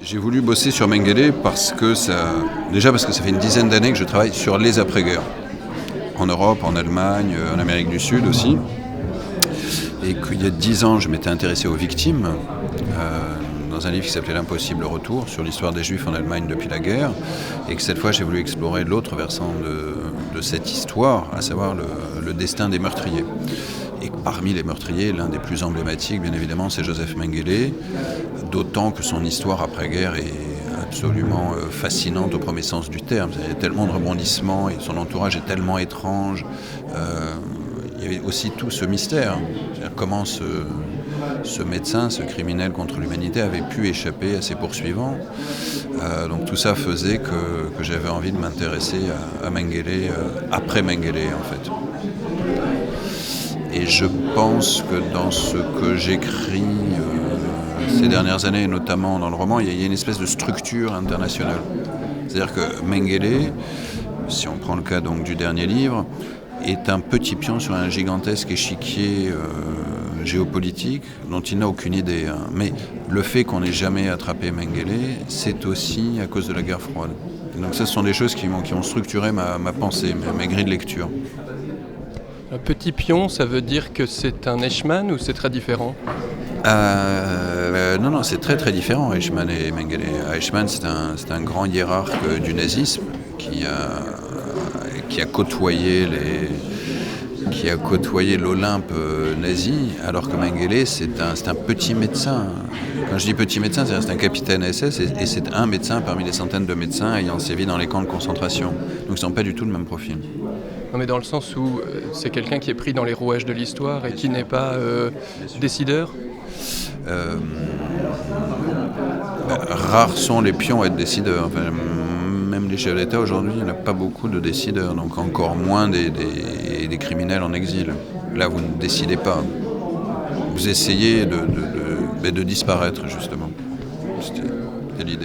J'ai voulu bosser sur Mengele déjà parce que ça fait une dizaine d'années que je travaille sur les après-guerres. En Europe, en Allemagne, en Amérique du Sud aussi. Et qu'il y a 10 ans, je m'étais intéressé aux victimes, dans un livre qui s'appelait L'impossible retour, sur l'histoire des Juifs en Allemagne depuis la guerre. Et que cette fois, j'ai voulu explorer l'autre versant de cette histoire, à savoir le destin des meurtriers. Et parmi les meurtriers, l'un des plus emblématiques, bien évidemment, c'est Joseph Mengele, d'autant que son histoire après-guerre est absolument fascinante au premier sens du terme. Il y a tellement de rebondissements et son entourage est tellement étrange. Il y avait aussi tout ce mystère. C'est-à-dire comment ce médecin, ce criminel contre l'humanité avait pu échapper à ses poursuivants. Donc tout ça faisait que j'avais envie de m'intéresser à Mengele, après Mengele en fait. Et je pense que dans ce que j'écris ces dernières années, notamment dans le roman, il y a une espèce de structure internationale. C'est-à-dire que Mengele, si on prend le cas donc du dernier livre, est un petit pion sur un gigantesque échiquier géopolitique dont il n'a aucune idée. Mais le fait qu'on n'ait jamais attrapé Mengele, c'est aussi à cause de la guerre froide. Et donc ça, ce sont des choses qui ont structuré ma pensée, mes grilles de lecture. Un petit pion, ça veut dire que c'est un Eichmann ou c'est très différent ? Non, c'est très très différent, Eichmann et Mengele. Eichmann, c'est un grand hiérarque du nazisme qui a côtoyé l'Olympe nazi, alors que Mengele, c'est un petit médecin. Quand je dis petit médecin, c'est un capitaine SS et c'est un médecin parmi des centaines de médecins ayant sévi dans les camps de concentration. Donc ils ne sont pas du tout le même profil. Non, mais dans le sens où c'est quelqu'un qui est pris dans les rouages de l'histoire et qui n'est pas décideur. Rares sont les pions à être décideurs. Enfin, même les chefs d'État aujourd'hui, il n'y en a pas beaucoup de décideurs, donc encore moins des criminels en exil. Là, vous ne décidez pas. Vous essayez de disparaître, justement. C'était l'idée.